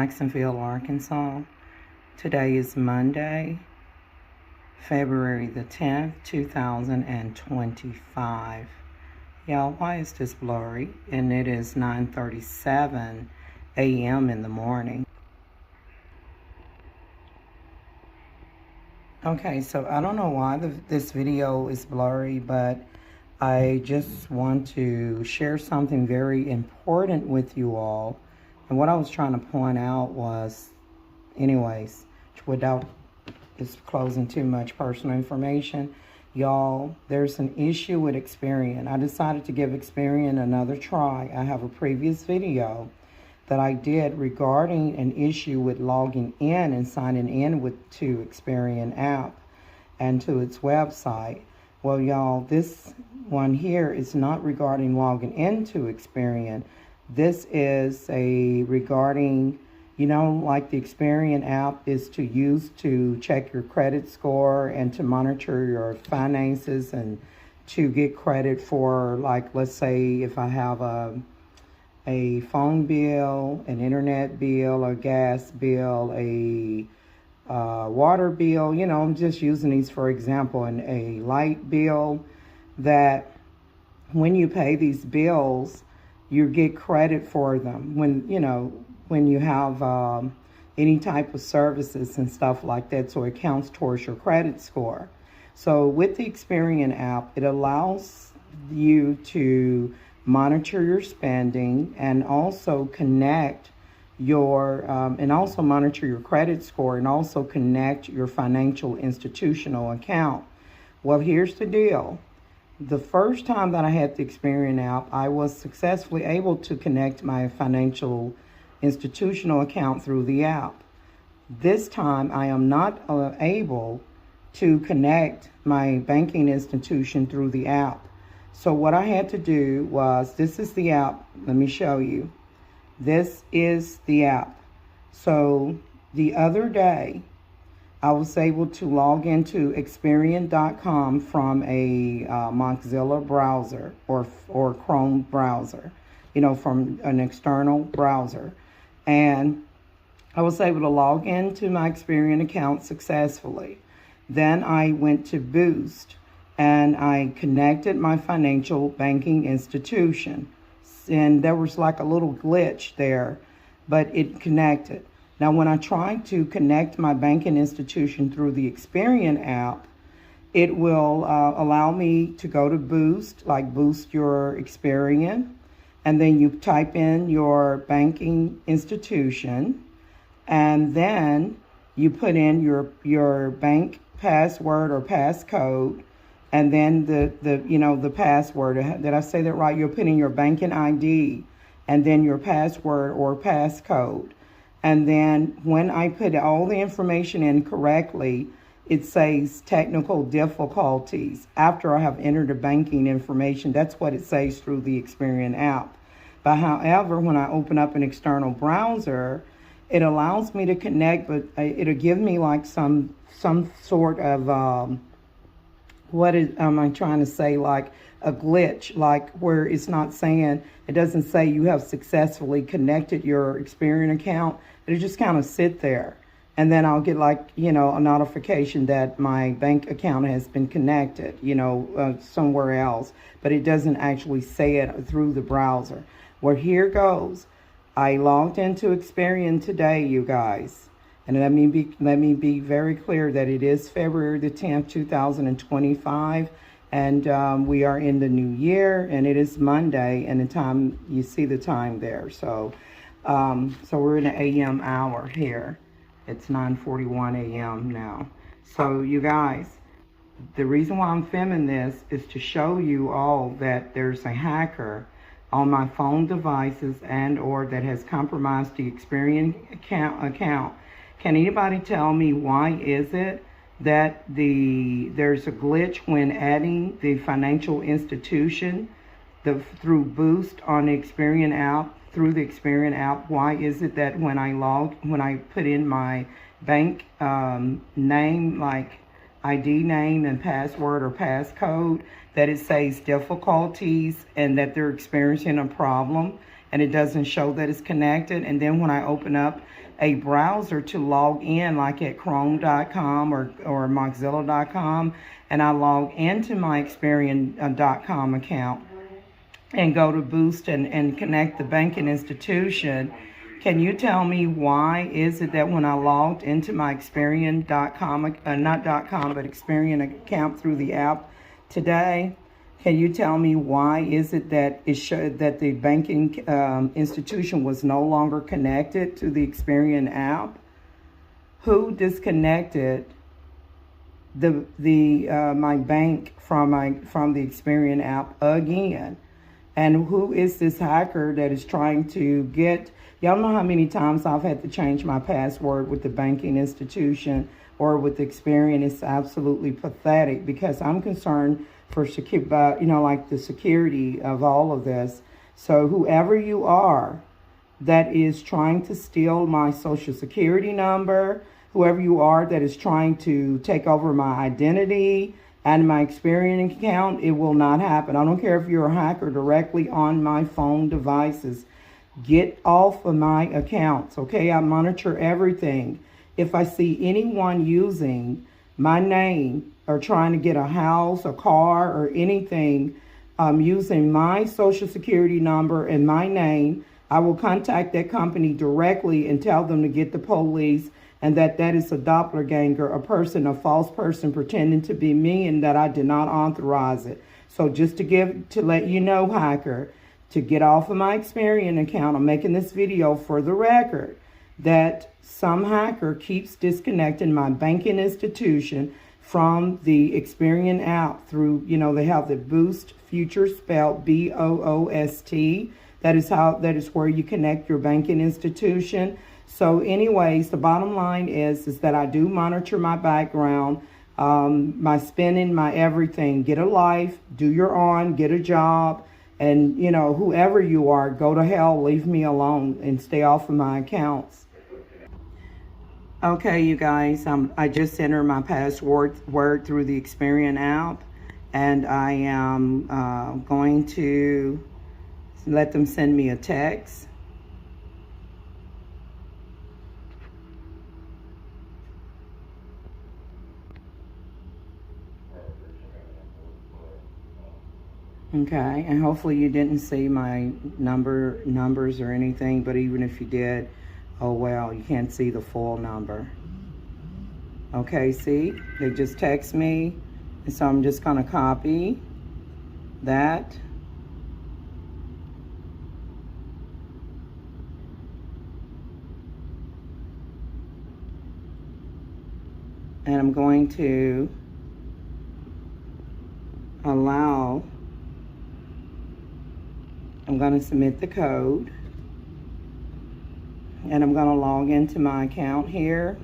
Jacksonville, Arkansas. Today is Monday, February the 10th, 2025. Y'all, why is this blurry? And it is 9:37 a.m. in the morning. Okay, so I don't know why this video is blurry, but I just want to share something very important with you all. And what I was trying to point out was, anyways, without disclosing too much personal information, y'all, there's an issue with Experian. I decided to give Experian another try. I have a previous video that I did regarding an issue with logging in and signing in to Experian app and to its website. Well, y'all, this one here is not regarding logging into Experian. This is regarding, you know, like the Experian app is to use to check your credit score and to monitor your finances and to get credit for, like, let's say if I have a phone bill, an internet bill, a gas bill, a water bill, you know, I'm just using these for example, and a light bill, that when you pay these bills, you get credit for them when, you know, when you have any type of services and stuff like that, so it counts towards your credit score. So with the Experian app, it allows you to monitor your spending and also connect your and also monitor your credit score and also connect your financial institutional account. Well, here's the deal. The first time that I had the Experian app, I was successfully able to connect my financial institutional account through the app. This time I am not able to connect my banking institution through the app. So what I had to do was, this is the app. Let me show you. This is the app. So the other day, I was able to log into Experian.com from a Mozilla browser or Chrome browser, you know, from an external browser. And I was able to log into my Experian account successfully. Then I went to Boost and I connected my financial banking institution. And there was like a little glitch there, but it connected. Now, when I tried to connect my banking institution through the Experian app, it will allow me to go to Boost, like Boost Your Experian, and then you type in your banking institution, and then you put in your bank password or passcode, and then the password. Did I say that right? You're putting your banking ID, and then your password or passcode. And then when I put all the information in correctly, it says technical difficulties. After I have entered the banking information, that's what it says through the Experian app. But however, when I open up an external browser, it allows me to connect, but it'll give me like some sort of, what am I trying to say, like a glitch, like where it's not saying, it doesn't say you have successfully connected your Experian account. It'll just kind of sit there. And then I'll get like, you know, a notification that my bank account has been connected, you know, somewhere else. But it doesn't actually say it through the browser. Well, here goes. I logged into Experian today, you guys. And let me be very clear that it is February the 10th, 2025. And we are in the new year, and it is Monday, and the time, you see the time there. So we're in the AM hour here. It's 9:41 a.m. now. So you guys, the reason why I'm filming this is to show you all that there's a hacker on my phone devices and or that has compromised the Experian account. Can anybody tell me why is it that there's a glitch when adding the financial institution through Boost on the Experian app, through the Experian app? Why is it that when I put in my bank name, like ID name and password or passcode, that it says difficulties and that they're experiencing a problem and it doesn't show that it's connected? And then when I open up a browser to log in, like at chrome.com or mozilla.com, and I log into my Experian.com account and go to Boost and connect the banking institution. Can you tell me why is it that when I logged into my Experian.com, not .com, but Experian account through the app today, can you tell me why is it that it showed that the banking institution was no longer connected to the Experian app? Who disconnected my bank from the Experian app again? And who is this hacker that is trying to get? Y'all know how many times I've had to change my password with the banking institution or with Experian. It's absolutely pathetic because I'm concerned for like the security of all of this. So whoever you are that is trying to steal my social security number, whoever you are that is trying to take over my identity and my Experian account, it will not happen. I don't care if you're a hacker directly on my phone devices. Get off of my accounts, okay? I monitor everything. If I see anyone using my name or trying to get a house, a car, or anything using my social security number and my name, I will contact that company directly and tell them to get the police, and that is a doppelganger, a false person pretending to be me, and that I did not authorize it. So just to let you know, hacker, to get off of my Experian account, I'm making this video for the record, that some hacker keeps disconnecting my banking institution from the Experian app through, they have the Boost Future spelled BOOST. That is where you connect your banking institution. So anyways, the bottom line is that I do monitor my background, my spending, my everything. Get a life, do your own, get a job, and whoever you are, go to hell, leave me alone and stay off of my accounts. Okay, you guys, I just entered my password through the Experian app, and I am going to let them send me a text. Okay, and hopefully you didn't see my numbers or anything, but even if you did, oh well, you can't see the full number. Okay, see, they just text me, and so I'm just gonna copy that. And I'm going to I'm going to submit the code, and I'm going to log into my account here.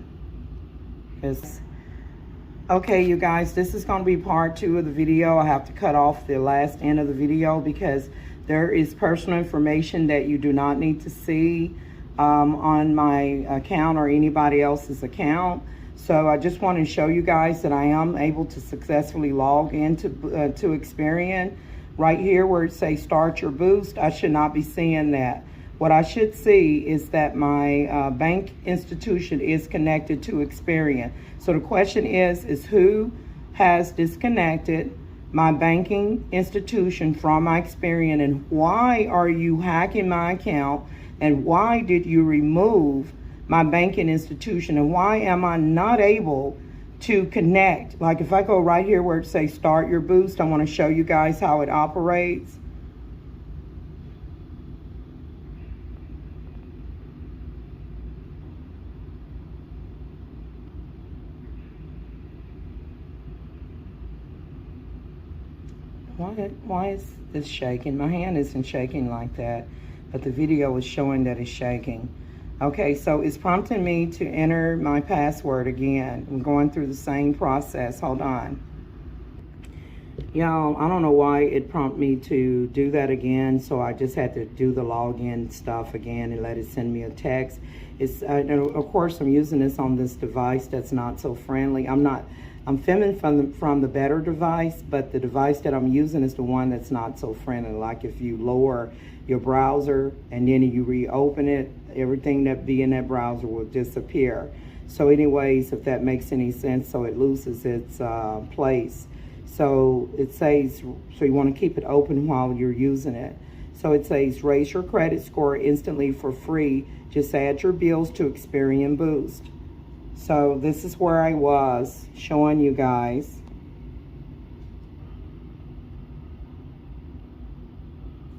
Okay, you guys, this is going to be part 2 of the video. I have to cut off the last end of the video because there is personal information that you do not need to see on my account or anybody else's account. So I just want to show you guys that I am able to successfully log into to Experian. Right here where it says start your boost, I should not be seeing that. What I should see is that my bank institution is connected to Experian. So the question is who has disconnected my banking institution from my Experian, and why are you hacking my account, and why did you remove my banking institution, and why am I not able to connect? Like if I go right here where it says start your boost, I want to show you guys how it operates. Why is this shaking? My hand isn't shaking like that, but the video is showing that it's shaking. Okay, so it's prompting me to enter my password again. I'm going through the same process. Hold on. Y'all, I don't know why it prompted me to do that again, so I just had to do the login stuff again and let it send me a text. It's of course, I'm using this on this device that's not so friendly. I'm not I'm filming from the better device, but the device that I'm using is the one that's not so friendly. Like if you lower your browser and then you reopen it, everything that be in that browser will disappear. So anyways, if that makes any sense, so it loses its place. So it says, so you want to keep it open while you're using it. So it says, raise your credit score instantly for free. Just add your bills to Experian Boost. So this is where I was showing you guys.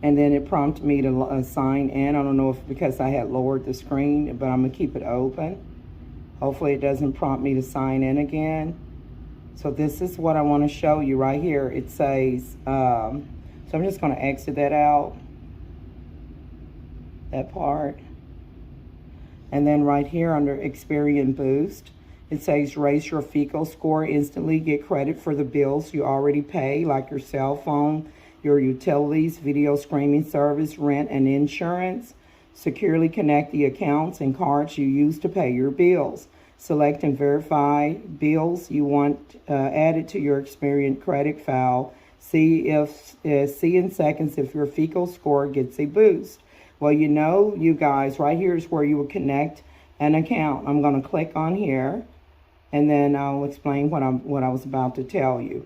And then it prompted me to sign in. I don't know if because I had lowered the screen, but I'm gonna keep it open. Hopefully it doesn't prompt me to sign in again. So this is what I want to show you right here. It says, so I'm just going to exit that out, that part. And then right here under Experian Boost, it says raise your FICO score instantly, get credit for the bills you already pay, like your cell phone, your utilities, video streaming service, rent, and insurance. Securely connect the accounts and cards you use to pay your bills. Select and verify bills you want added to your Experian credit file. See in seconds if your FICO score gets a boost. Well, you know, you guys, right here is where you will connect an account. I'm going to click on here, and then I'll explain what I was about to tell you.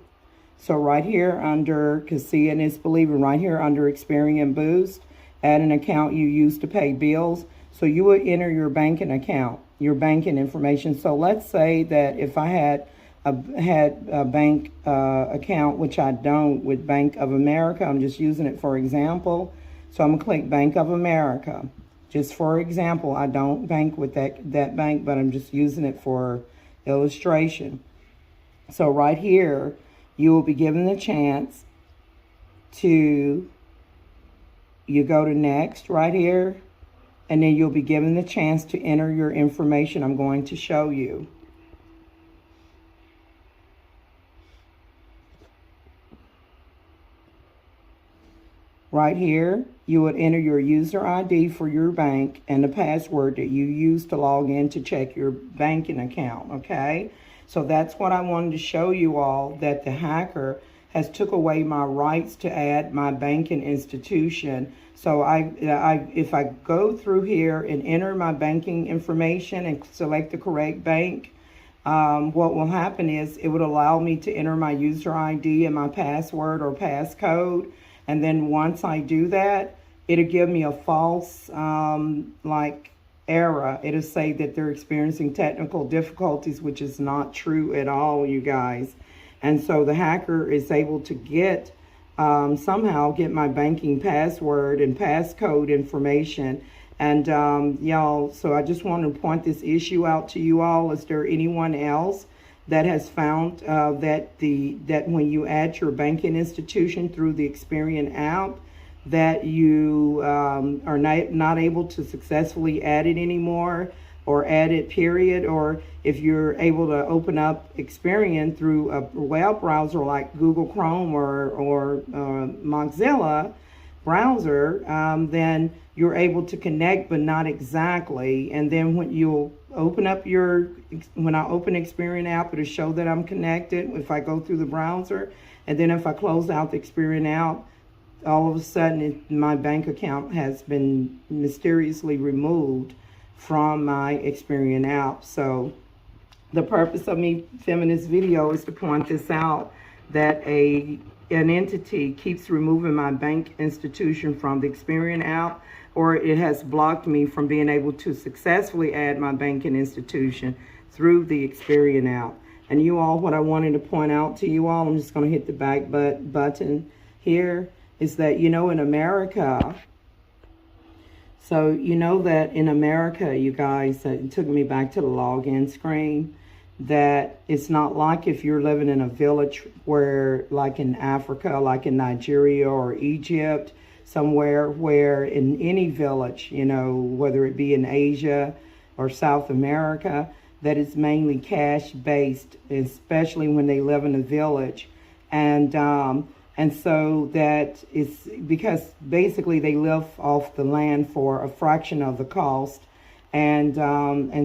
So right here under, because seeing is believing, right here under Experian Boost, add an account you use to pay bills. So you would enter your banking account, your banking information. So let's say that if I had a bank account, which I don't with Bank of America, I'm just using it for example. So I'm gonna click Bank of America. Just for example, I don't bank with that bank, but I'm just using it for illustration. So right here, you will be given the chance to, you go to next right here, and then you'll be given the chance to enter your information I'm going to show you. Right here, you would enter your user ID for your bank and the password that you use to log in to check your banking account, okay? So that's what I wanted to show you all, that the hacker has took away my rights to add my banking institution. So if I go through here and enter my banking information and select the correct bank, what will happen is it would allow me to enter my user ID and my password or passcode. And then once I do that, it'll give me a false error. It'll say that they're experiencing technical difficulties, which is not true at all, you guys. And so the hacker is able to get somehow get my banking password and passcode information. And y'all, so I just want to point this issue out to you all. Is there anyone else that has found that when you add your banking institution through the Experian app, that you are not able to successful add it anymore, or add it period? Or if you're able to open up Experian through a web browser like Google Chrome or Mozilla browser, then you're able to connect, but not exactly. And then when you'll open up when I open Experian app, it'll show that I'm connected if I go through the browser. And then if I close out the Experian app, all of a sudden my bank account has been mysteriously removed from my Experian app. So the purpose of me filming this video is to point this out, that an entity keeps removing my bank institution from the Experian app, or it has blocked me from being able to successfully add my banking institution through the Experian app. And you all, what I wanted to point out to you all, I'm just going to hit the back button here, is that, you know, in America, so you know that in America, you guys, it took me back to the login screen, that it's not like if you're living in a village where, like in Africa, like in Nigeria or Egypt, somewhere where in any village, you know, whether it be in Asia or South America, that is mainly cash based, especially when they live in a village. And so that is because basically they live off the land for a fraction of the cost. And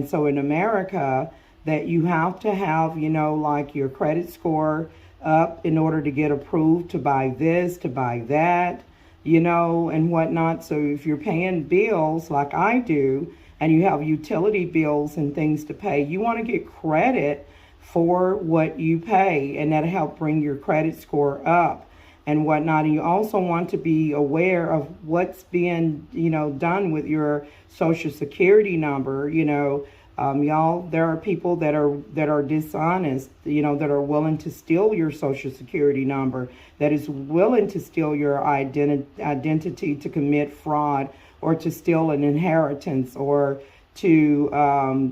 so in America, that you have to have, you know, like your credit score up in order to get approved to buy this, to buy that, you know, and whatnot. So if you're paying bills like I do, and you have utility bills and things to pay, you want to get credit for what you pay, and that'll help bring your credit score up and whatnot. And you also want to be aware of what's being, you know, done with your social security number. You know, y'all, there are people that are dishonest, you know, that are willing to steal your social security number, that is willing to steal your identity to commit fraud, or to steal an inheritance, or to,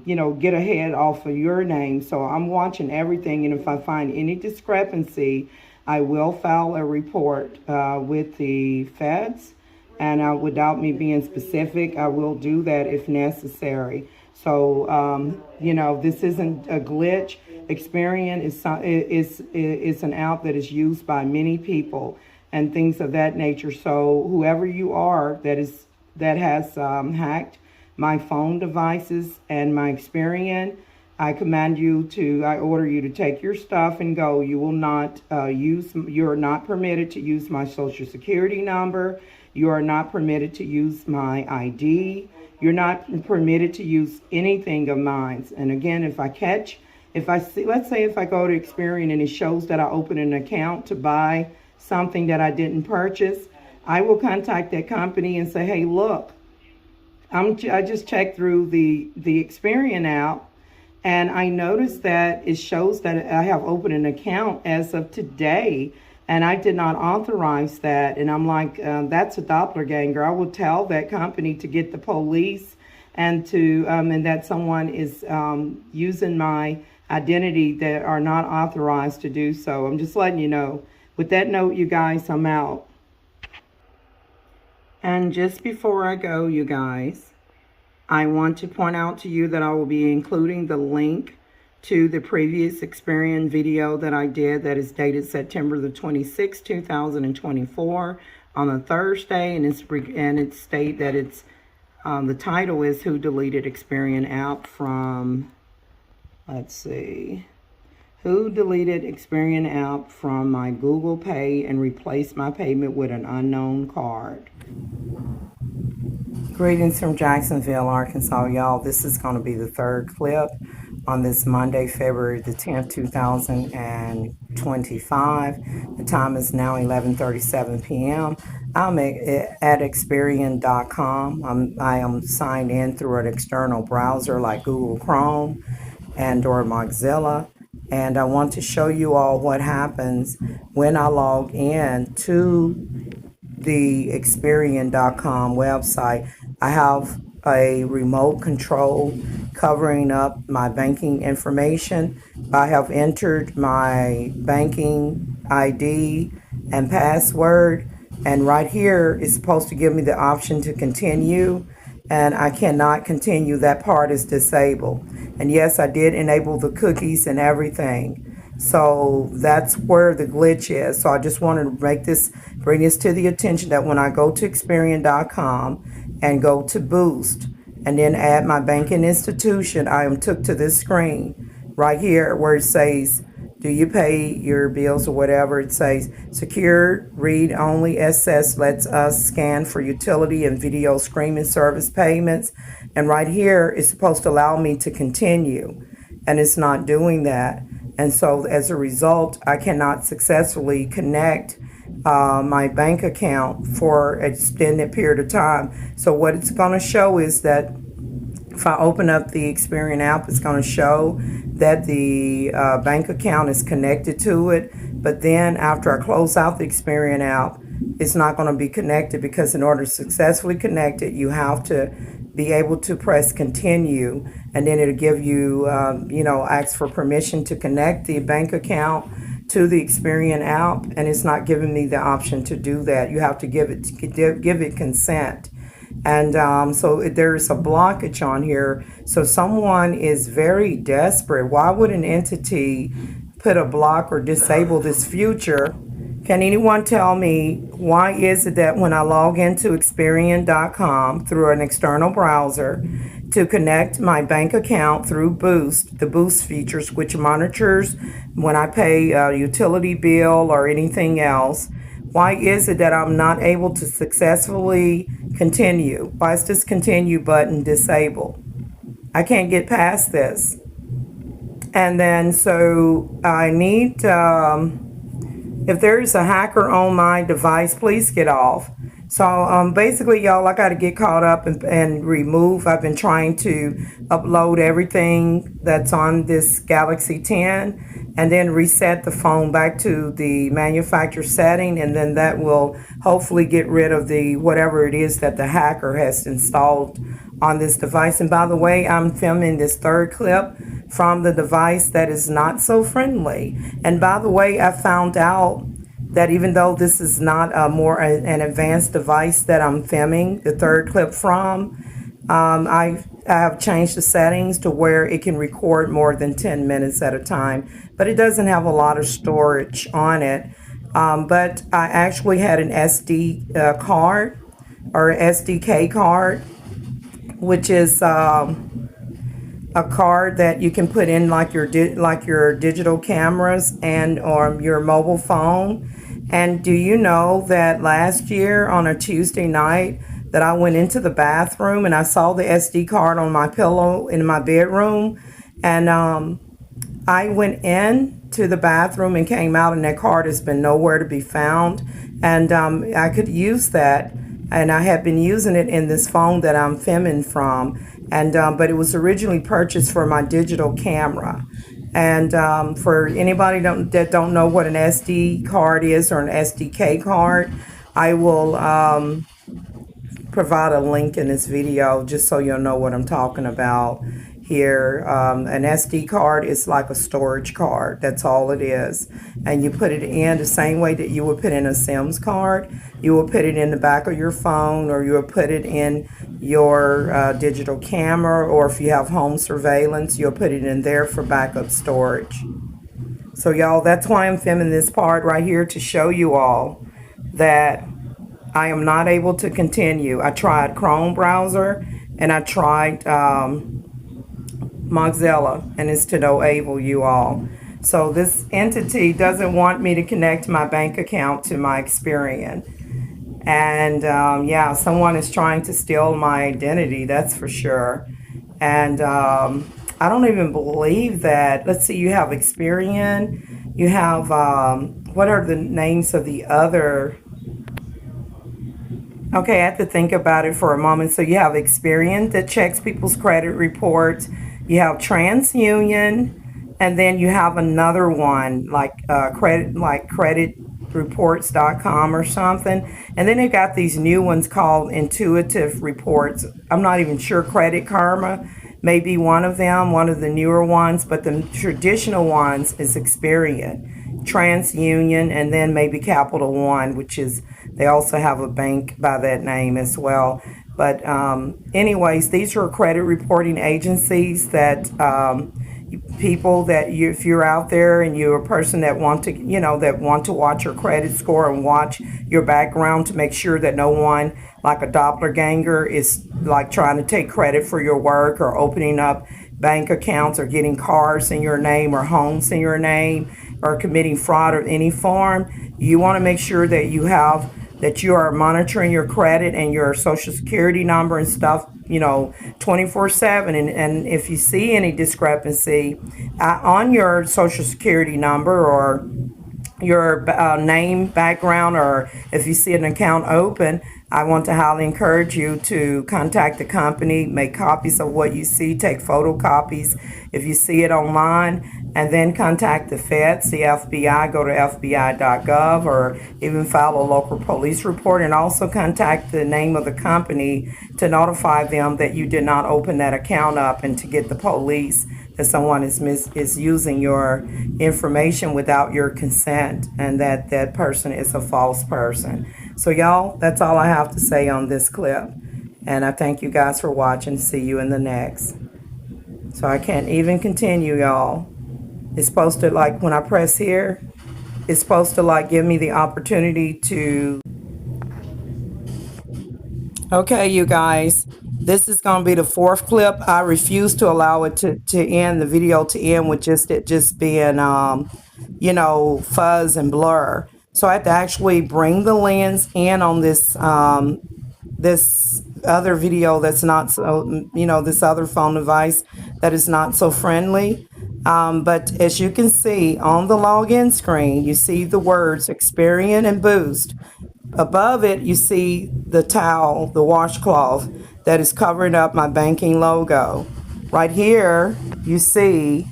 you know, get ahead off of your name. So I'm watching everything, and if I find any discrepancy, I will file a report with the feds, and without me being specific, I will do that if necessary. So, you know, this isn't a glitch. Experian is an app that is used by many people and things of that nature. So whoever you are that has hacked my phone devices and my Experian, I order you to take your stuff and go. You will not you are not permitted to use my social security number. You are not permitted to use my ID. You're not permitted to use anything of mine. And again, let's say if I go to Experian and it shows that I opened an account to buy something that I didn't purchase, I will contact that company and say, hey, look, I just checked through the Experian app, and I noticed that it shows that I have opened an account as of today, and I did not authorize that. And I'm like, that's a doppelganger. I will tell that company to get the police, and that someone is using my identity that are not authorized to do so. I'm just letting you know. With that note, you guys, I'm out. And just before I go, you guys, I want to point out to you that I will be including the link to the previous Experian video that I did that is dated September the 26th, 2024 on a Thursday, and it state that it's the title is Who Deleted Experian App from, let's see, Who Deleted Experian App from my Google Pay and replaced my payment with an unknown card. Greetings from Jacksonville, Arkansas, y'all. This is going to be the third clip on this Monday, February the 10th, 2025. The time is now 11:37 p.m. I'm at Experian.com. I am signed in through an external browser like Google Chrome and or Mozilla. And I want to show you all what happens when I log in to the Experian.com website. I have a remote control covering up my banking information. I have entered my banking ID and password, and right here is supposed to give me the option to continue, and I cannot continue. That part is disabled. And yes, I did enable the cookies and everything. So that's where the glitch is. So I just wanted to bring this to the attention that when I go to Experian.com and go to Boost and then add my banking institution, I am took to this screen right here where it says, do you pay your bills or whatever? It says secure read only access lets us scan for utility and video streaming service payments. And right here it's supposed to allow me to continue, and it's not doing that. And so as a result, I cannot successfully connect my bank account for an extended period of time. So what it's going to show is that if I open up the Experian app, it's going to show that the bank account is connected to it. But then after I close out the Experian app, it's not going to be connected, because in order to successfully connect it, you have to be able to press continue, and then it'll give you, ask for permission to connect the bank account to the Experian app, and it's not giving me the option to do that. You have to give it consent. And so there's a blockage on here. So someone is very desperate. Why would an entity put a block or disable this feature? Can anyone tell me why is it that when I log into Experian.com through an external browser to connect my bank account through Boost, the Boost features, which monitors when I pay a utility bill or anything else. Why is it that I'm not able to successfully continue? Why is this continue button disabled? I can't get past this. And then so I need, if there's a hacker on my device, please get off. So basically, y'all, I got to get caught up and remove. I've been trying to upload everything that's on this Galaxy 10 and then reset the phone back to the manufacturer setting, and then that will hopefully get rid of the whatever it is that the hacker has installed on this device. And by the way, I'm filming this third clip from the device that is not so friendly. And by the way, I found out that even though this is not an advanced device that I'm filming the third clip from, I have changed the settings to where it can record more than 10 minutes at a time, but it doesn't have a lot of storage on it. But I actually had an SD card or SDK card, which is a card that you can put in like your digital cameras and or your mobile phone. And do you know that last year on a Tuesday night that I went into the bathroom and I saw the SD card on my pillow in my bedroom, and I went in to the bathroom and came out, and that card has been nowhere to be found. And I could use that, and I have been using it in this phone that I'm filming from. And but it was originally purchased for my digital camera. And for anybody that don't know what an SD card is or an SDK card, I will provide a link in this video just so you'll know what I'm talking about here. An SD card is like a storage card. That's all it is. And you put it in the same way that you would put in a SIMS card. You will put it in the back of your phone, or you will put it in your digital camera, or if you have home surveillance, you'll put it in there for backup storage. So y'all, that's why I'm filming this part right here, to show you all that I am not able to continue. I tried Chrome browser and I tried Mozilla, and it's to no avail, you all. So this entity doesn't want me to connect my bank account to my Experian. And yeah, someone is trying to steal my identity, that's for sure. And I don't even believe that. Let's see, you have Experian, you have, what are the names of the other? Okay, I have to think about it for a moment. So you have Experian that checks people's credit reports. You have TransUnion, and then you have another one like creditreports.com or something. And then they got these new ones called Intuitive Reports. I'm not even sure. Credit Karma may be one of them, one of the newer ones, but the traditional ones is Experian, TransUnion, and then maybe Capital One, which is, they also have a bank by that name as well. But anyways, these are credit reporting agencies that people that you, if you're out there and you're a person that want to, that want to watch your credit score and watch your background to make sure that no one like a doppelganger is like trying to take credit for your work or opening up bank accounts or getting cars in your name or homes in your name or committing fraud of any form. You want to make sure that you are monitoring your credit and your social security number and stuff, 24/7. And if you see any discrepancy on your social security number or your name, background, or if you see an account open, I want to highly encourage you to contact the company, make copies of what you see, take photocopies if you see it online, and then contact the feds, the FBI, go to fbi.gov, or even file a local police report, and also contact the name of the company to notify them that you did not open that account up, and to get the police that someone is using your information without your consent, and that person is a false person. So y'all, that's all I have to say on this clip. And I thank you guys for watching. See you in the next. So I can't even continue, y'all. It's supposed to, like, when I press here, it's supposed to like give me the opportunity to Okay, you guys, this is going to be the fourth clip. I refuse to allow it to end, the video to end with just it just being, you know, fuzz and blur. So I have to actually bring the lens in on this, this other video that's not so, you know, this other phone device that is not so friendly. But as you can see on the login screen, you see the words Experian and Boost. Above it, you see the towel, the washcloth that is covering up my banking logo. Right here, you see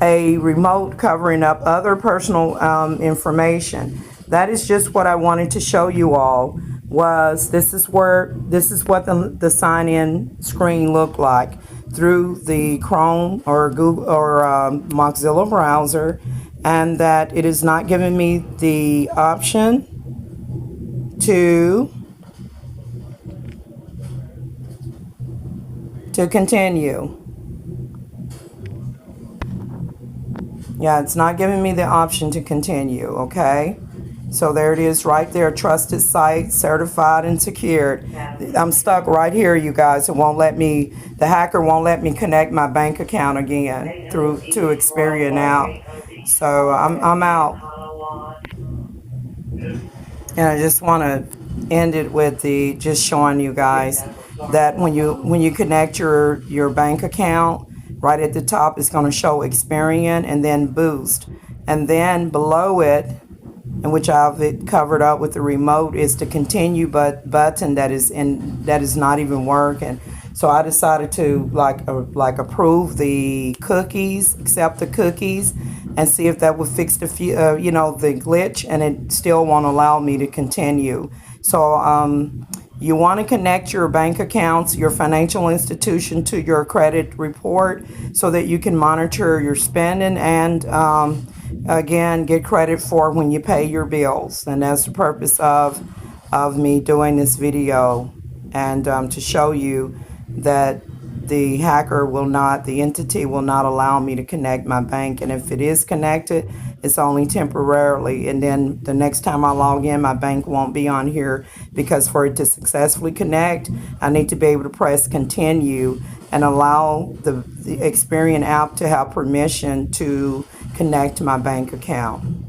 a remote covering up other personal information. That is just what I wanted to show you all. This is what the sign-in screen looked like through the Chrome or Google or Mozilla browser, and that it is not giving me the option to continue. Yeah, it's not giving me the option to continue, okay? So there it is right there, trusted site, certified and secured. I'm stuck right here, you guys. It won't let me, the hacker won't let me connect my bank account again through to Experian now. So I'm out. And I just want to end it with the just showing you guys that when you connect your bank account, right at the top it's going to show Experian and then Boost, and then below it, and which I've it covered up with the remote, is the continue button that is not even working. So I decided to like approve the cookies, accept the cookies, and see if that would fix the you know, the glitch, and it still won't allow me to continue. So you want to connect your bank accounts, your financial institution, to your credit report so that you can monitor your spending and again get credit for when you pay your bills. And that's the purpose of me doing this video, and to show you that the hacker will not, the entity will not allow me to connect my bank. And if it is connected, it's only temporarily. And then the next time I log in, my bank won't be on here, because for it to successfully connect, I need to be able to press continue and allow the Experian app to have permission to connect to my bank account.